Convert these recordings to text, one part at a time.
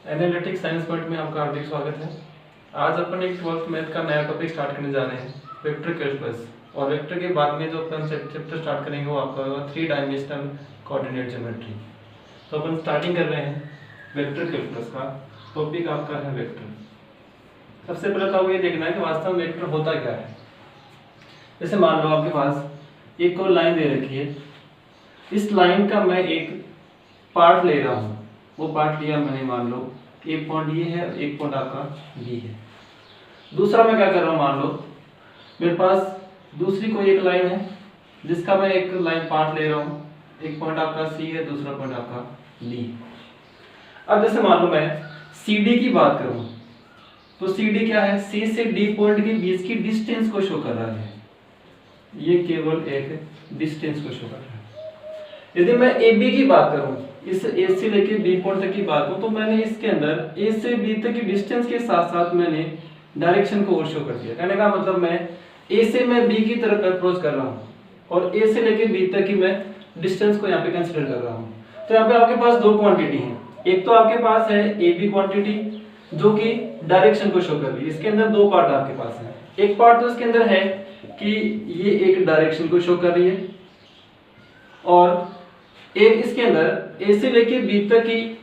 Analytics science point में आपका हार्दिक स्वागत है। आज अपन एक 12th मैथ का नया टॉपिक स्टार्ट करने जा रहे हैं, वेक्टर कैलकुलस। और वेक्टर के बाद में जो अपन चैप्टर स्टार्ट करेंगे वो आपका होगा 3 डायमेंशनल कोऑर्डिनेट ज्योमेट्री। तो अपन स्टार्टिंग कर रहे हैं वेक्टर कैलकुलस का। टॉपिक आपका है वेक्टर। सबसे पहले तो आपको ये देखना है कि वास्तव में वेक्टर होता क्या है। जैसे मान लो आपके पास एक और लाइन दे रखी है, इस लाइन का मैं एक पार्ट ले रहा हूँ। वो पार्ट लिया मैंने, मान लो एक पॉइंट ये है, एक पॉइंट आपका बी है। दूसरा मैं क्या कर रहा हूँ, मान लो मेरे पास दूसरी कोई एक लाइन है जिसका मैं एक लाइन पार्ट ले रहा हूँ। एक पॉइंट आपका सी है, दूसरा पॉइंट आपका डी। अब जैसे मान लो मैं सी डी की बात करूँ तो सी डी क्या है, सी से डी पॉइंट के बीच की डिस्टेंस को शो कर रहा है। ये केवल एक डिस्टेंस को शो कर रहा है। यदि मैं ए बी की बात करूँ, इस ए से लेके बी पॉइंट तक की बात करूँ, तो मैंने इसके अंदर ए से बी तक की डिस्टेंस के साथ साथ मैंने डायरेक्शन को और शो कर दिया। कहने का मतलब मैं ए से मैं बी की तरफ अप्रोच कर रहा हूँ और ए से लेके बी तक की मैं डिस्टेंस को यहाँ पे कंसीडर कर रहा हूँ। तो यहाँ पे आपके पास दो क्वांटिटी है। एक तो आपके पास है ए बी क्वांटिटी जो कि डायरेक्शन को शो कर रही है। इसके अंदर दो पार्ट आपके पास है। एक पार्ट तो इसके अंदर है कि ये एक डायरेक्शन को शो कर रही है, और एक इसके अंदर ए से लेके बी तक की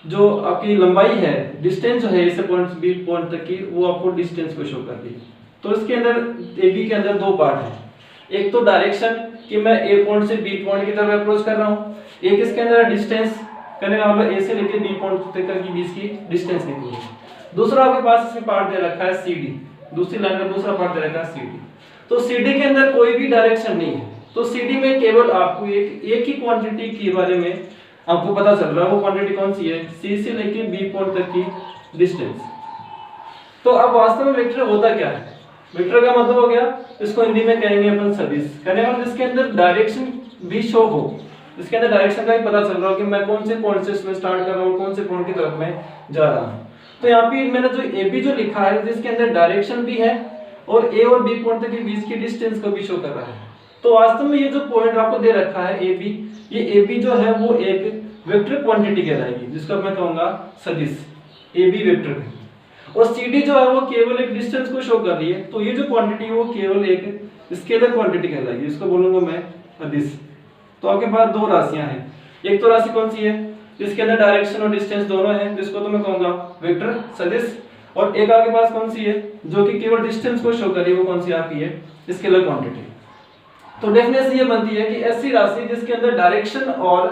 जो आपकी लंबाई है, डिस्टेंस जो है ए से पॉइंट बी पॉइंट तक की, वो आपको डिस्टेंस को शो कर रही है। तो इसके अंदर ए बी के अंदर दो पार्ट है। एक तो डायरेक्शन कि मैं ए पॉइंट से बी पॉइंट की तरफ अप्रोच कर रहा हूँ। एक इसके अंदर डिस्टेंस, कहने का मतलब ए से लेके बी पॉइंट तक की बीच की डिस्टेंस कितनी है। दूसरा आपके पास इसमें पार्ट दे रखा है सी डी। दूसरी लाइन का दूसरा पार्ट दे रखा है सी डी। तो सी डी के अंदर कोई भी डायरेक्शन नहीं है। तो सीडी में केवल आपको एक ही क्वांटिटी के बारे में आपको पता चल रहा है। वो क्वांटिटी कौन सी है, सी से लेके बी पॉइंट तक की डिस्टेंस। तो अब वास्तव में वेक्टर होता क्या है? वेक्टर का मतलब हो गया, इसको हिंदी में कहेंगे अपन सदिश। कहने का जिसके अंदर डायरेक्शन भी शो हो, इसके अंदर डायरेक्शन का भी पता चल रहा हो कि मैं कौन से पॉइंट से इसमें स्टार्ट कर रहा हूँ, कौन से पॉइंट की तरफ मैं जा रहा हूँ। तो यहाँ पे मैंने जो ए बी जो लिखा है, जिसके अंदर डायरेक्शन भी है और ए और बी पॉइंट तक के बीच की डिस्टेंस को भी शो कर रहा है। तो वास्तव में ये जो पॉइंट आपको दे रखा है ए बी, ये ए बी जो है वो एक वेक्टर क्वांटिटी कहलाएगी, जिसको मैं कहूंगा सदिश, ए बी वेक्टर। और सी डी जो है वो केवल एक डिस्टेंस को शो कर रही है। तो ये जो क्वांटिटी है वो केवल एक स्केलर क्वांटिटी कहलाएगी, जिसको बोलूंगा मैं सदिश। तो आपके पास दो राशियां हैं। एक तो राशि कौन सी है, जिसके अंदर डायरेक्शन और डिस्टेंस दोनों हैं, जिसको तो मैं कहूंगा वेक्टर सदिश। और एक आपके पास कौन सी है जो कि केवल डिस्टेंस को शो कर रही है, वो कौन सी आपकी है, स्केलर क्वांटिटी। तो डेफिनेशन ये बनती है कि ऐसी राशि जिसके अंदर डायरेक्शन और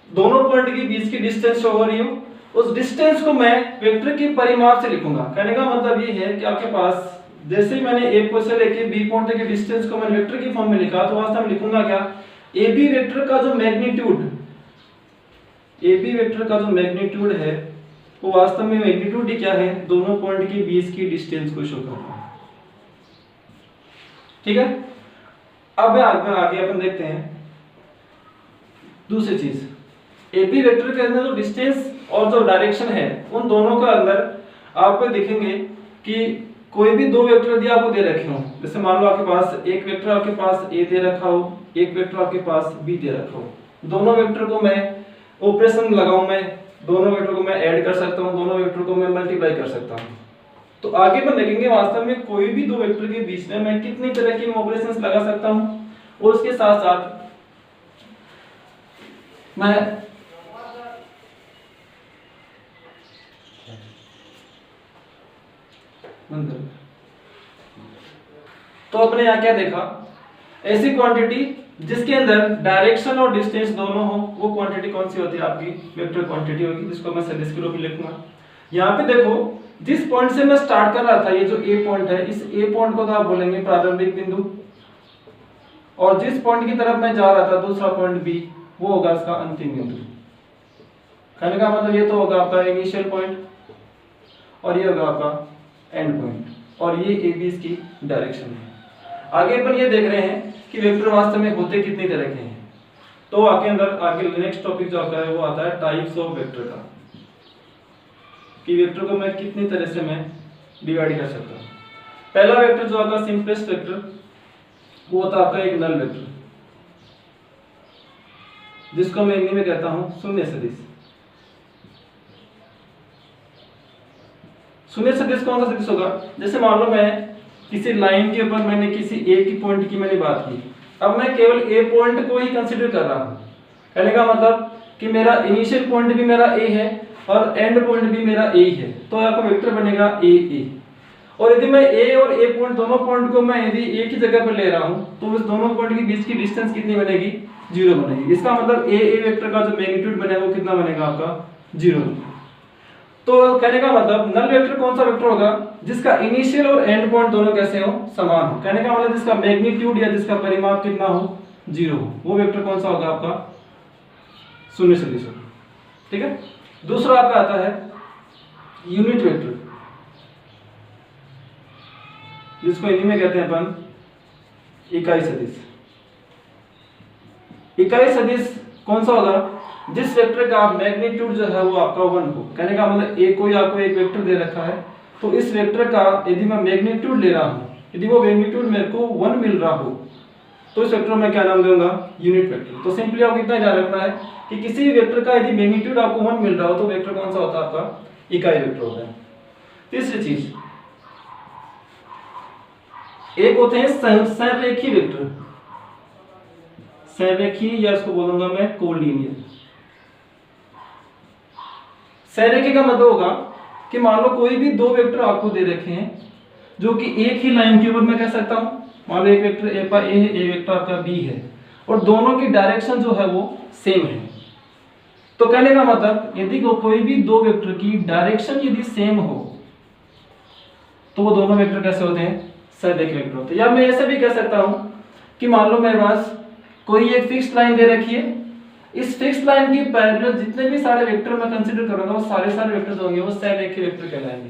दोनों पॉइंट के बीच की डिस्टेंस शो हो रही हो, उस डिस्टेंस को मैं वेक्टर के परिमाप से लिखूंगा। कहने का मतलब ये है कि आपके पास जैसे ही मैंने ए पॉइंट से लेके बी पॉइंट तक के डिस्टेंस को मैंने वेक्टर की फॉर्म में लिखा, तो वास्तव में लिखूंगा क्या, ए बी वेक्टर का जो मैग्नीट्यूड, ए बी वेक्टर का जो मैग्नीट्यूड है वो वास्तव में मैग्नीट्यूड ही क्या है, दोनों पॉइंट के बीच की डिस्टेंस को शो कर रहा है। ठीक है। अब आगे अपन देखते हैं दूसरी चीज। ए बी वेक्टर के अंदर जो डिस्टेंस और जो डायरेक्शन है, उन दोनों के अंदर आपको दिखेंगे कि कोई भी दो वेक्टर यदि आपको दे रखे हो, जैसे मान लो आपके पास एक वेक्टर आपके पास ए दे रखा हो, एक वेक्टर आपके पास बी दे रखा हो। दोनों वेक्टर को मैं ऑपरेशन लगाऊं, मैं दोनों वेक्टर को मैं ऐड कर सकता हूं, दोनों वेक्टर को मैं मल्टीप्लाई कर सकता हूं। तो आगे अपन देखेंगे वास्तव में कोई भी दो वेक्टर के बीच में मैं कितनी तरह की ऑपरेशंस लगा सकता हूं, और उसके साथ साथ मैं तो अपने यहाँ क्या देखा, ऐसी क्वांटिटी जिसके अंदर डायरेक्शन और डिस्टेंस दोनों हो, वो क्वांटिटी कौन सी होती है, आपकी वेक्टर क्वांटिटी होगी, जिसको मैं सदिश के रूप में लिखूंगा। यहाँ पे देखो, जिस पॉइंट से मैं स्टार्ट कर रहा था, ये जो ए पॉइंट है, इस ए पॉइंट को तो आप बोलेंगे प्रारंभिक बिंदु, और जिस पॉइंट की तरफ मैं जा रहा था दूसरा पॉइंट बी, वो होगा इसका अंतिम बिंदु। कहने का मतलब ये तो होगा आपका इनिशियल पॉइंट, और ये होगा आपका एंड पॉइंट, और ये ए बी इसकी डायरेक्शन है। आगे अपन ये देख रहे हैं कि वेक्टर वास्तव में होते कितनी तरह के हैं। तो आगे अंदर आगे नेक्स्ट टॉपिक जो आता है वो आता है टाइप्स ऑफ वेक्टर का, कि वेक्टर को मैं कितनी तरह से मैं डिवाइड कर सकता हूँ। पहला वेक्टर जो आपका सिंपलेस्ट वेक्टर, वो होता है आपका एक नल वेक्टर, जिसको मैं हिंदी में कहता हूँ शून्य सदिश। शून्य सदिश कौन सा सदिश होगा? जैसे मान लो मैं किसी लाइन के ऊपर मैंने किसी ए की पॉइंट की मैंने बात की, अब मैं केवल ए पॉइंट को ही कंसीडर कर रहा हूं। कहने का मतलब कि मेरा इनिशियल पॉइंट भी मेरा ए है और एंड पॉइंट भी मेरा ए ही है, तो आपका वेक्टर बनेगा ए ए। और यदि मैं ए और ए पॉइंट दोनों पॉइंट को मैं यदि ए की जगह पर ले रहा हूं तो उस दोनों पॉइंट के बीच की डिस्टेंस कितनी बनेगी? 0 बनेगी। इसका मतलब ए ए वेक्टर का जो मैग्नीट्यूड बनेगा वो कितना बनेगा आपका? 0। तो कहने का मतलब नल वेक्टर कौन सा वेक्टर होगा? जिसका इनिशियल और एंड पॉइंट दोनों कैसे हो? समान हो। कहने का मतलब जिसका मैग्नीट्यूड या जिसका परिमाप कितना हो? 0 हो। वो वेक्टर कौन सा होगा आपका? शून्य सदिश होगा। ठीक है। दूसरा आपका आता है यूनिट वेक्टर, जिसको हिंदी में कहते हैं अपन इकाई सदिश। इकाई सदिश कौन सा होगा? जिस वेक्टर का मैग्नीट्यूड जो है वो आपका 1 हो। कहने का मतलब ए कोई आपको एक वेक्टर दे रखा है, तो इस वेक्टर का यदि मैं मैग्नीट्यूड ले रहा हूं, यदि वो मैग्नीट्यूड मेरे को 1 मिल रहा हो, तो इस वेक्टर को मैं क्या नाम दूंगा? Unit vector. तो सिंपली आपको इतना ध्यान रखना है कि किसी भी वेक्टर का यदि मैग्नीट्यूड आपको 1 मिल रहा हो तो वेक्टर कौन सा होता है? आपका इकाई वेक्टर होता है। तीसरी चीज, एक होते हैं संरेखीय वेक्टर, संरेखीय या इसको बोलूंगा मैं कोलिनियर। संरेखीय का मतलब होगा कि मान लो कोई भी दो वेक्टर आपको दे रखे हैं जो कि एक ही लाइन के ऊपर मैं कह सकता हूं, मान लो एक वेक्टर ए का ए है, एक वेक्टर आपका बी है, और दोनों की डायरेक्शन जो है वो सेम है। तो कहने का मतलब यदि कोई भी दो वेक्टर की डायरेक्शन यदि सेम हो तो वो दोनों वेक्टर कैसे होते हैं? संरेखीय वेक्टर होते हैं। या मैं ऐसे भी कह सकता हूं कि मान लो मेरे पास कोई एक फिक्स्ड लाइन दे रखी है, इस फिक्स्ड लाइन के पैरेलल जितने भी सारे वेक्टर मैं कंसीडर करूंगा वो सारे वेक्टर जो होंगे वो संरेखीय वेक्टर कहलाएंगे।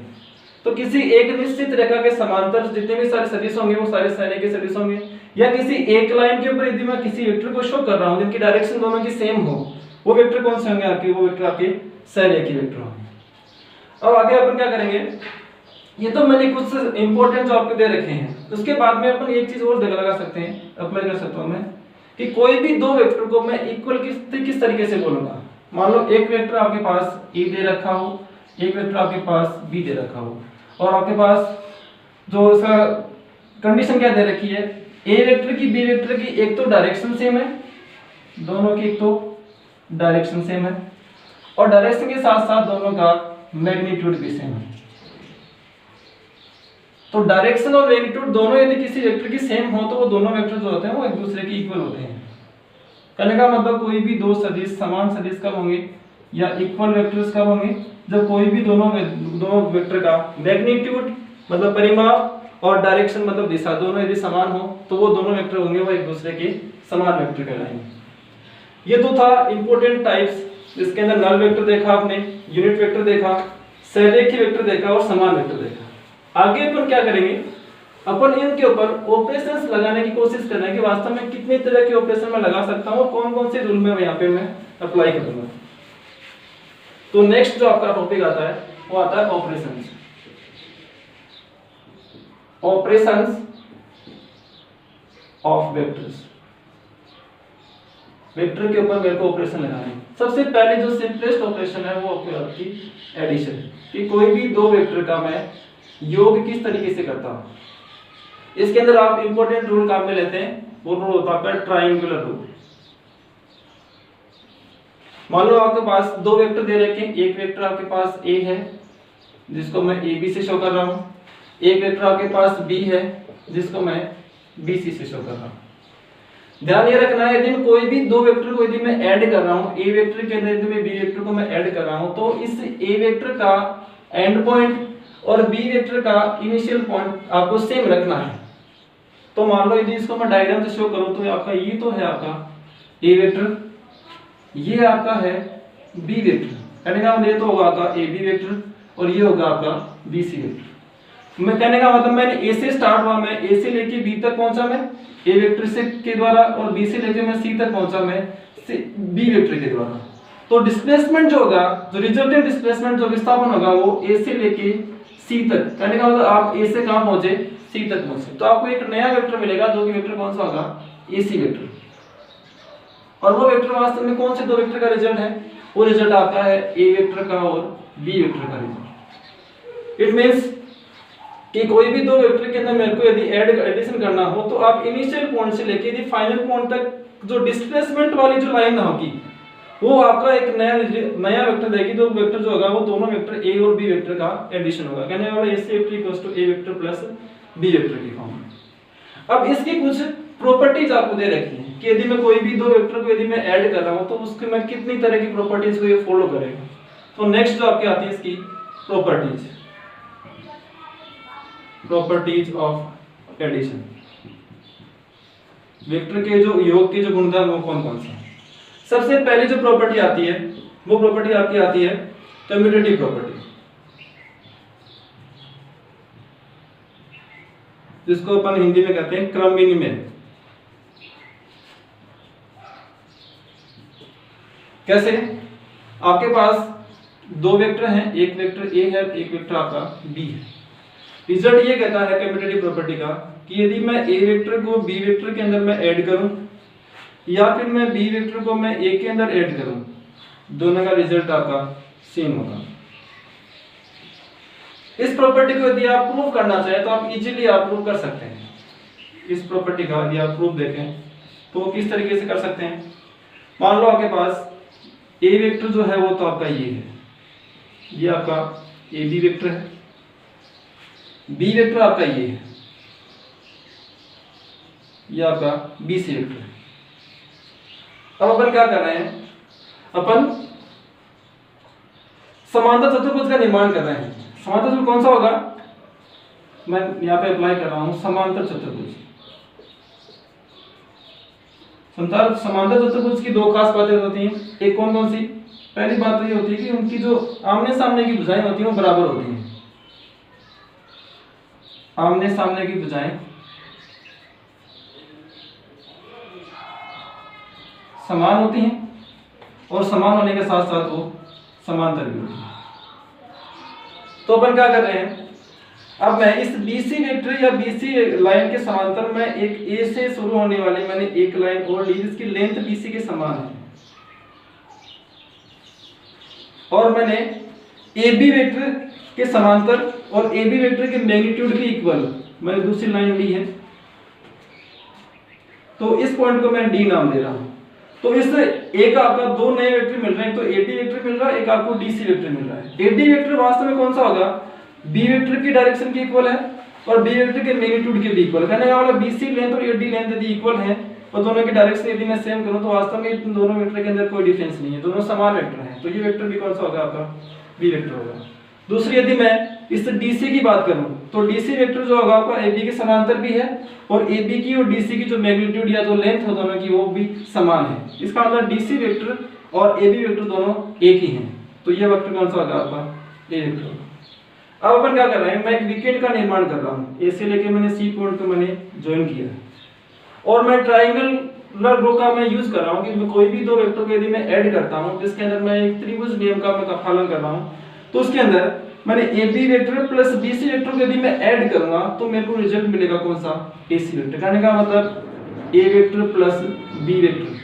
तो किसी एक निश्चित रेखा के समांतर जितने भी सारे सदिश होंगे वो सारे संरेखीय सदिश होंगे। या किसी एक लाइन के ऊपर यदि मैं किसी वेक्टर को शो कर रहा हूं जिनकी डायरेक्शन दोनों की सेम हो, वो वेक्टर कौन से होंगे आपके? वो वेक्टर आपके संरेखीय वेक्टर होंगे। अब आगे अपन क्या करेंगे, ये तो मैंने कुछ इंपॉर्टेंट जो आपको दे रखे हैं, उसके बाद में अपन एक चीज और लगा सकते हैं, अप्लाई कर सकता हूं मैं, कि कोई भी दो वेक्टर को मैं इक्वल किस तरीके से बोलूंगा। मान लो एक वेक्टर आपके पास ए दे रखा हो, एक वेक्टर आपके पास बी दे रखा हो, और आपके पास जो इसका कंडीशन क्या दे रखी है, ए वेक्टर की बी वेक्टर की एक तो डायरेक्शन सेम है, दोनों की एक तो डायरेक्शन सेम है, और डायरेक्शन के साथ साथ दोनों का मैग्नीट्यूड भी सेम है। तो डायरेक्शन और मैग्नीट्यूड दोनों यदि किसी वेक्टर की सेम हो तो वो दोनों वेक्टर जो होते हैं वो एक दूसरे के इक्वल होते हैं। कहने का मतलब कोई भी दो सदिश समान सदिश कब होंगे या इक्वल वेक्टर्स कब होंगे? जब कोई भी दोनों वेक्टर का मैग्नीट्यूड मतलब परिमाप और डायरेक्शन मतलब दिशा दोनों यदि समान हो तो वो दोनों वेक्टर होंगे वो एक दूसरे के समान वेक्टर कहलाएंगे। ये तो था इंपॉर्टेंट टाइप्स, जिसके अंदर नल वेक्टर देखा आपने, यूनिट वेक्टर देखा, संरेखीय वेक्टर देखा और समान वेक्टर देखा। आगे अपन क्या करेंगे, अपन इनके ऊपर ऑपरेशंस लगाने की कोशिश करना है कि वास्तव में कितने तरह के ऑपरेशन मैं लगा सकता हूं और कौन कौन से रूल में यहाँ पे मैं अप्लाई करूंगा। तो नेक्स्ट जो आपका टॉपिक आता है वो आता है operations. Operations of vectors. Vector के ऊपर मेरे को ऑपरेशन लगाने हैं। सबसे पहले जो सिंपलेस्ट ऑपरेशन है वो आपकी एडिशन, कि कोई भी दो वेक्टर का मैं योग किस तरीके से करता हूं। इसके अंदर आप इंपॉर्टेंट रूल काम में लेते हैं, वो रूल होता है ट्रायंगुलर रूल। मान लो आपके पास दो वेक्टर दे रखे हैं, एक वेक्टर आपके पास ए है जिसको मैं ए बी से शो कर रहा हूं, एक वेक्टर आपके पास बी है जिसको मैं बी सी से शो कर रहा हूं। ध्यान ये रखना है यदि कोई भी दो वेक्टर को यदि मैं ऐड कर रहा हूं, ए वेक्टर के अंदर यदि मैं बी वेक्टर को मैं ऐड कर रहा हूं, तो इस ए वेक्टर का एंड पॉइंट और बी वेक्टर का इनिशियल पॉइंट आपको सेम रखना है। तो मान लो यदि इसको मैं डायग्राम से शो करूं तो आपका ये तो है आपका ए वेक्टर, ये आपका है बी वेक्टर, कहने का मतलब ये तो होगा आपका ए बी वेक्टर और ये होगा आपका बी सी वेक्टर। मैं कहने का मतलब मैंने ए से स्टार्ट हुआ, मैं ए से लेके बी तक पहुंचा मैं ए वेक्टर से के द्वारा, और बी से लेके मैं सी तक पहुंचा मैं बी वेक्टर के द्वारा। तो डिस्प्लेसमेंट जो होगा, जो रिजल्टेंट डिस्प्लेसमेंट जो विस्थापन होगा वो ए से लेके सी तक, कहने का मतलब आप ए से कहां पहुंचे? सी तक पहुंचे। तो आपको एक नया वेक्टर मिलेगा जो कि वेक्टर कौन सा होगा? ए सी वेक्टर। और वो वेक्टर वास्तव में कौन से दो वेक्टर का रिजल्ट है? वो रिजल्ट आपका है ए वेक्टर का और बी वेक्टर का रिजल्ट। इट मींस कि कोई भी दो वेक्टर के अंदर मेरे को यदि एडिशन करना हो तो आप इनिशियल पॉइंट से लेके यदि फाइनल पॉइंट तक जो डिस्प्लेसमेंट वाली जो लाइन होगी वो आपका एक नया वेक्टर देगी। तो वेक्टर जो होगा वो दोनों वेक्टर ए और बी वेक्टर का एडिशन होगा, कहने वाला AC vector equals to A vector plus B vector की फॉर्म में। अब इसकी कुछ प्रॉपर्टीज आपको दे रखी है कि यदि मैं कोई भी दो वेक्टर को यदि मैं ऐड कर रहा हूं तो उसके मैं कितनी तरह की प्रॉपर्टीज को ये फॉलो करेगा। तो नेक्स्ट जो आपके आती है इसकी प्रॉपर्टीज ऑफ एडिशन। वेक्टर के जो योग के जो गुणधर्म वो कौन कौन सा। सबसे पहली जो प्रॉपर्टी आती है वो प्रॉपर्टी आपकी आती है कम्यूटेटिव प्रॉपर्टी, जिसको अपन हिंदी में कहते हैं क्रम विनिमय। कैसे, आपके पास दो वेक्टर हैं, एक वेक्टर ए है, एक वेक्टर आपका बी है। रिजल्ट ये कहता है कम्यूटेटिव प्रॉपर्टी का कि यदि मैं ए वेक्टर को बी वेक्टर के अंदर मैं ऐड करूं या फिर मैं बी वेक्टर को मैं ए के अंदर ऐड करूं, दोनों का रिजल्ट आपका सेम होगा। इस प्रॉपर्टी को यदि आप प्रूव करना चाहें तो आप इजीली आप प्रूव कर सकते हैं। इस प्रॉपर्टी का यदि आप प्रूफ देखें तो किस तरीके से कर सकते हैं। मान लो आपके पास ए वेक्टर जो है वो तो आपका ये है, ये आपका ए बी वेक्टर है, बी वेक्टर आपका ये है, ये आपका बी सी वेक्टर है। अब अपन क्या कर रहे हैं, अपन समांतर चतुर्भुज का निर्माण कर रहे हैं। समांतर चतुर्भुज कौन सा होगा, मैं यहां पे अप्लाई कर रहा हूं समांतर चतुर्भुज। समांतर चतुर्भुज की दो खास बातें होती हैं। एक कौन कौन सी, पहली बात तो ये होती है कि उनकी जो आमने सामने की भुजाएं होती हैं वो बराबर होती हैं। आमने सामने की भुजाएं समान होती हैं और समान होने के साथ साथ वो समांतर भी होती हैं। तो अपन क्या कर रहे हैं, अब मैं इस BC वेक्टर या BC लाइन के समांतर में एक A से शुरू होने वाली मैंने एक लाइन और ली जिसकी लेंथ BC के समान है, और मैंने AB वेक्टर के समांतर और AB वेक्टर के मैग्नीट्यूड के इक्वल मैंने दूसरी लाइन ली है। तो इस पॉइंट को मैं D नाम दे रहा हूं। तो इस एक आपका दो नए वेक्टर मिल रहे हैं, तो AD वेक्टर मिल रहा है, एक आपको DC वेक्टर मिल रहा है। AD वेक्टर वास्तव में कौन सा होगा, B वेक्टर की डायरेक्शन के इक्वल है और B वेक्टर के मैग्नीट्यूड के भी इक्वल है। कहने वाला BC लेंथ और AD लेंथ यदि इक्वल है और दोनों की डायरेक्शन यदि मैं सेम करूं तो वास्तव में इन दोनों वेक्टर के अंदर कोई डिफरेंस नहीं है, दोनों समान वेक्टर हैं। तो ये वेक्टर भी कौन सा होगा, आपका B वेक्टर होगा। दूसरी यदि मैं इस DC की बात करूं तो DC वेक्टर जो होगा आपका AB के समांतर भी है और AB की और DC की जो मैग्नीट्यूड या जो लेंथ है दोनों की वो भी समान है। इसका मतलब DC वेक्टर और AB वेक्टर दोनों एक ही हैं। तो ये वेक्टर कौन सा होगा, आपका A वेक्टर होगा। अब अपन क्या कर रहे हैं, मैं एक विकेट का निर्माण कर रहा हूँ। A से लेके मैंने C पॉइंट को मैंने ज्वाइन किया और मैं ट्रायंगल रो का मैं यूज कर रहा हूँ कि मैं कोई भी दो वेक्टर को यदि मैं ऐड करता हूँ जिसके अंदर मैं एक त्रिभुज नियम का मैं पालन कर रहा हूँ, तो उसके अंदर मैंने AB vector plus BC vector को यदि मैं ऐड करूंगा तो मेरे को रिजल्ट मिलेगा कौन सा, AC वेक्टर। कहने का मतलब A vector plus B vector.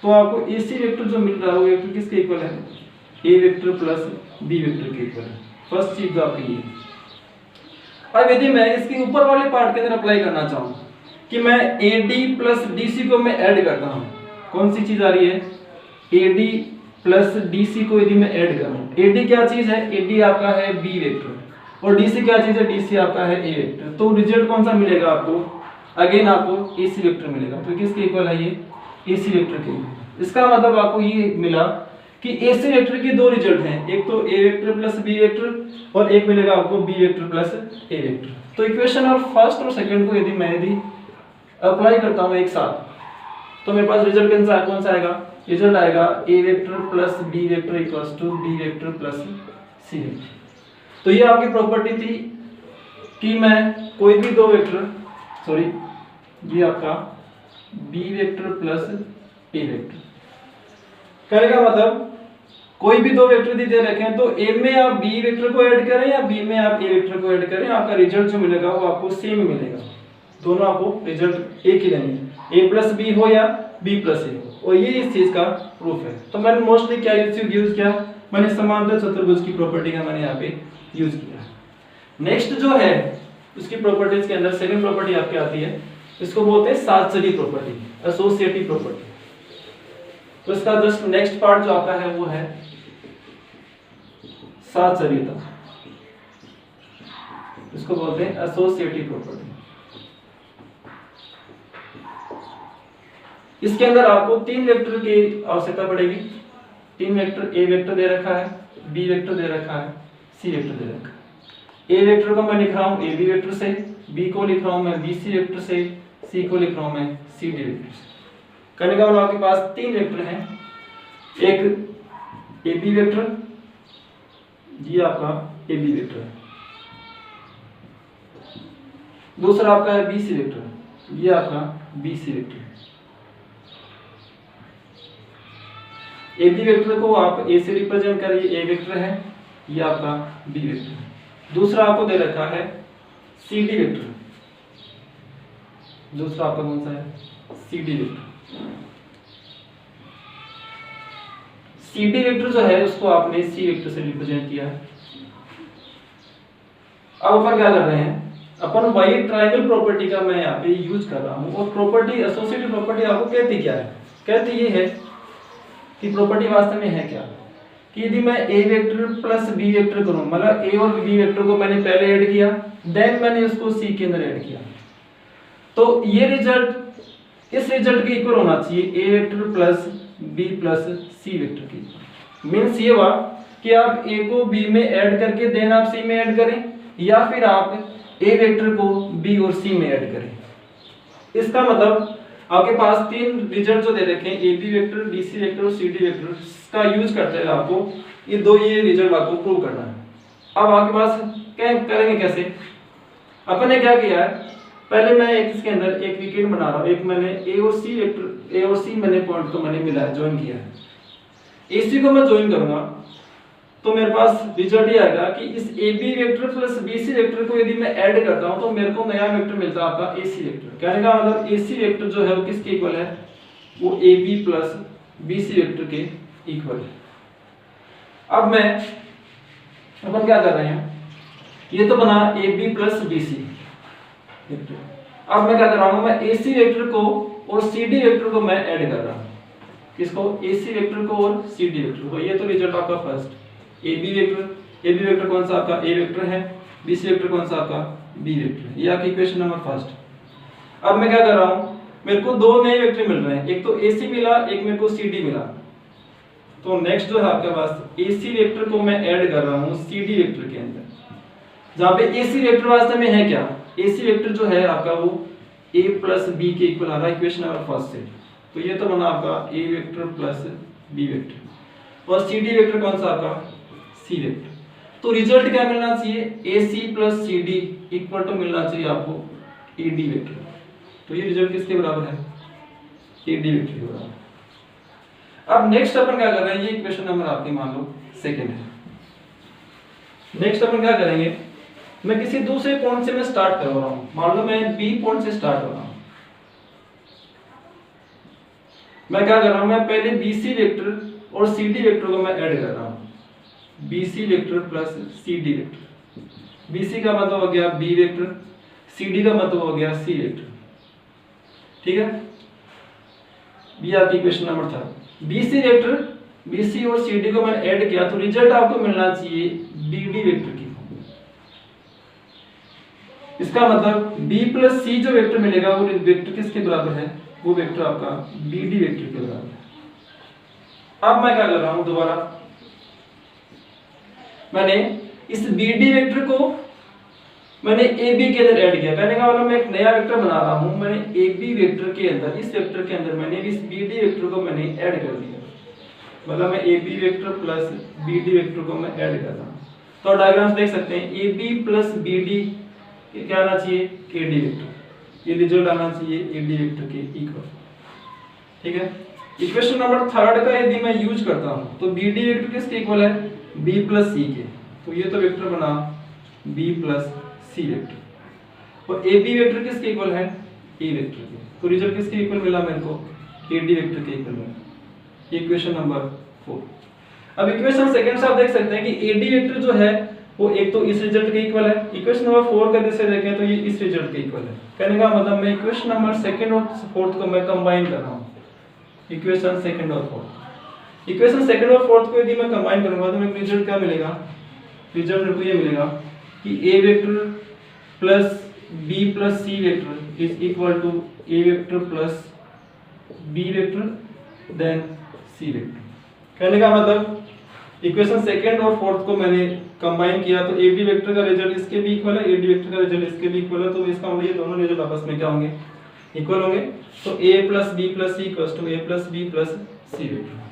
तो आपको AC वेक्टर जो मिल रहा है वो वेक्टर किसके इक्वल है, A vector plus B vector के इक्वल है। फर्स्ट चीज जो आपकी ये। अब यदि मैं इसके ऊपर वाले पार्ट के अंदर अप्लाई करना चाहूं कि मैं AD प्लस DC को मैं ऐड करता हूं, कौन सी चीज आ रही है, AD प्लस DC को यदि मैं ऐड करूं, AD क्या चीज है, AD आपका है B वेक्टर और DC क्या चीज है, DC आपका है A वेक्टर। तो रिजल्ट कौन सा मिलेगा आपको, अगेन आपको AC वेक्टर मिलेगा। तो किसके इक्वल है, ये AC वेक्टर के। इसका मतलब आपको ये मिला कि AC वेक्टर के दो रिजल्ट हैं, एक तो A vector plus B vector और एक मिलेगा आपको B vector plus A vector. तो इक्वेशन और फर्स्ट और सेकंड को यदि अप्लाई करता हूं एक साथ तो मेरे पास रिजल्ट कौन सा आएगा, रिजल्ट आएगा A vector plus B vector equals to B vector plus C vector. तो ये आपकी प्रॉपर्टी थी कि मैं कोई भी दो वेक्टर, ये आपका B vector plus A vector. कहने का मतलब कोई भी दो वेक्टर दे रखे हैं तो A में आप B वेक्टर को ऐड करें या B में आप A वेक्टर को ऐड करें, आपका रिजल्ट जो मिलेगा वो आपको सेम मिलेगा। दोनों आपको रिजल्ट एक ही लेंगे, A प्लस B हो या B प्लस A हो, और ये इस चीज का प्रूफ है। तो मैंने मोस्टली क्या यूज किया, मैंने समांतर चतुर्भुज की प्रॉपर्टी का मैंने यहाँ पे यूज किया। नेक्स्ट जो है उसकी प्रॉपर्टीज के अंदर सेकंड प्रॉपर्टी आपकी आती है, इसको बोलते हैं साहचर्य प्रॉपर्टी, एसोसिएटिव प्रॉपर्टी। तो इसका जस्ट नेक्स्ट पार्ट जो आपका है वो है साहचर्यता, इसको बोलते हैं एसोसिएटिव प्रॉपर्टी। इसके अंदर आपको तीन वेक्टर की आवश्यकता पड़ेगी। तीन वेक्टर, ए वेक्टर दे रखा है, बी वेक्टर दे रखा है, सी वेक्टर दे रखा है। ए वेक्टर को मैं लिख रहा हूं ए बी वेक्टर से, बी को लिख रहा हूं मैं बी सी वेक्टर से, सी को लिख रहा हूं मैं सी डी वेक्टर से। कहने का मतलब आपके पास तीन वेक्टर हैं, एक ए बी वेक्टर, ये आपका ए बी वेक्टर है, दूसरा आपका है बी सी वेक्टर, ये आपका बी सी वेक्टर है। ए बी वेक्टर को आप ए से रिप्रेजेंट करिए, ए वेक्टर है, ये आपका बी वेक्टर है। दूसरा आपको दे रखा है सी डी वेक्टर, दूसरा आपका कौन सा है, C D vector. C D vector जो है उसको आपने सी वेक्टर से रिप्रेजेंट किया है। अब अपन क्या कर रहे हैं, अपन वाई ट्रायंगल प्रॉपर्टी का मैं यहाँ पे यूज कर रहा हूँ। और प्रॉपर्टी, एसोसिएटिव प्रॉपर्टी आपको कहती क्या है, कहती ये है कि प्रॉपर्टी वास्तव में है क्या, कि यदि मैं ए वेक्टर प्लस बी वेक्टर करूं, मतलब ए और बी वेक्टर को मैंने पहले ऐड किया, देन मैंने उसको सी के अंदर ऐड किया, तो ये रिजल्ट इस रिजल्ट के इक्वल होना चाहिए, ए vector plus B plus C vector की। मींस ये हुआ कि आप ए को बी में ऐड करके देन आप सी में ऐड करें, या फिर आप ए वेक्टर को बी और सी में ऐड करें। इसका मतलब आपके पास तीन रिजल्ट जो दे रखे हैं, A B vector, B C vector और सी डी वेक्टर, का यूज करते हुए आपको ये रिजल्ट आपको प्रूव करना है। अब आपके पास क्या करेंगे, कैसे, अपन ने क्या किया है, पहले मैं एक इसके अंदर एक विकेट बना रहा हूँ, एक मैंने ए और सी वेक्टर, ए और सी मैंने पॉइंट को मैंने मिलाया, ज्वाइन किया है। एसी को मैं ज्वाइन करूंगा तो मेरे पास रिजल्ट ये आएगा कि इस A B vector plus B C vector को यदि मैं ऐड करता हूं तो मेरे को नया वेक्टर मिलता है आपका ए सी वेक्टर। कहने का मतलब ए सी वेक्टर जो है वो किसके इक्वल है, वो A B plus B C vector के इक्वल है। अब अपन क्या कर रहे हैं, ये तो बना A B plus B C vector. अब मैं क्या कर रहा हूं, मैं ए सी वेक्टर को और सी डी वेक्टर को मैं ऐड कर रहा हूं। किसको, ए सी वेक्टर को और सी डी वेक्टर को। ये तो रिजल्ट आपका फर्स्ट ए बी वेक्टर कौन सा आपका ए वेक्टर है, बी सी वेक्टर कौन सा आपका बी वेक्टर है। ये आपकी इक्वेशन नंबर फर्स्ट। अब मैं क्या कर रहा हूं, मेरे को दो नए वेक्टर मिल रहे हैं, एक तो ए सी मिला, एक मेरे को सी डी मिला। तो नेक्स्ट जो है आपके पास ए सी वेक्टर को मैं ऐड कर रहा हूं सी डी वेक्टर के अंदर, जहां पे ए सी वेक्टर वास्तव में है क्या, ए सी वेक्टर जो है आपका वो a प्लस बी के इक्वल आ रहा है इक्वेशन नंबर फर्स्ट से। तो ये तो बना आपका a vector plus b vector, और सी डी वेक्टर कौन सा आपका c वेक्टर। तो रिजल्ट क्या मिलना चाहिए, ac plus C D equal to मिलना चाहिए आपको ad वेक्टर। तो ये रिजल्ट किसके बराबर है, ad वेक्टर के बराबर। अब नेक्स्ट अपन क्या कर रहे हैं, ये इक्वेशन नंबर आपकी मान लो सेकंड है। नेक्स्ट अपन क्या करेंगे, मैं किसी दूसरे पॉइंट से मैं स्टार्ट कर रहा हूं, मान लो मैं बी पॉइंट से स्टार्ट हो रहा हूं। मैं क्या कर रहा हूं, मैं पहले BC वेक्टर और CD वेक्टर को मैं ऐड कर रहा हूं, BC vector plus CD vector. BC का मतलब हो गया B वेक्टर, CD का मतलब हो गया C वेक्टर। ठीक है, ये आपकी इक्वेशन नंबर था। BC वेक्टर, BC और CD को मैंने ऐड किया तो रिजल्ट आपको मिलना चाहिए BD वेक्टर की। इसका मतलब B प्लस C जो वेक्टर मिलेगा वो वेक्टर किसके बराबर है, वो वेक्टर आपका BD वेक्टर के बराबर है। अब मैं क्या कर रहा हूं, दोबारा मैंने इस BD वेक्टर को मैंने AB के अंदर ऐड किया। कहने का मतलब मैं एक नया वेक्टर बना रहा हूं, मैंने AB वेक्टर के अंदर, इस वेक्टर के अंदर मैंने इस BD वेक्टर को मैंने ऐड कर दिया। मतलब मैं AB vector plus BD vector को मैं ऐड कर रहा हूं। तो डायग्राम देख सकते हैं, AB प्लस BD क्या आना चाहिए, AD वेक्टर। ये रिजल्ट आना चाहिए AD वेक्टर के इक्वल। ठीक है, इक्वेशन नंबर थर्ड का यदि मैं यूज करता हूं तो BD वेक्टर किसके इक्वल है, B प्लस C के। तो ये तो वेक्टर बना B प्लस C वेक्टर, और AB वेक्टर किसके इक्वल है, A वेक्टर के। तो रिजल्ट किसके इक्वल मिला मेरे को, AD वेक्टर के इक्वल मिला। Equation number 4। अब इक्वेशन सेकंड से आप देख सकते हैं कि AD वेक्टर जो है वो एक तो इस रिजल्ट के इक्वल है। इक्वेशन नंबर 4 का जैसे देखें तो ये इस रिजल्ट के इक्वल है। कहने का मतलब मैं इक्वेशन नंबर सेकंड और फोर्थ को मैं कंबाइन कर रहा हूँ। इक्वेशन सेकंड और फोर्थ, इक्वेशन सेकंड और फोर्थ को यदि मैं कंबाइन करूंगा तो मेरे रिजल्ट क्या मिलेगा? रिजल्ट मेरे को ये मिलेगा कि a vector plus b plus c vector is equal to a vector plus b vector then c vector. कहने का मतलब इक्वेशन सेकंड और फोर्थ को मैंने कंबाइन किया तो ab वेक्टर का रिजल्ट इसके भी इक्वल है, ad वेक्टर का रिजल्ट इसके भी इक्वल है, तो इसका मतलब ये दोनों रिजल्ट आपस में क्या होंगे? इक्वल होंगे। तो a plus b plus c equals to a plus b plus c vector.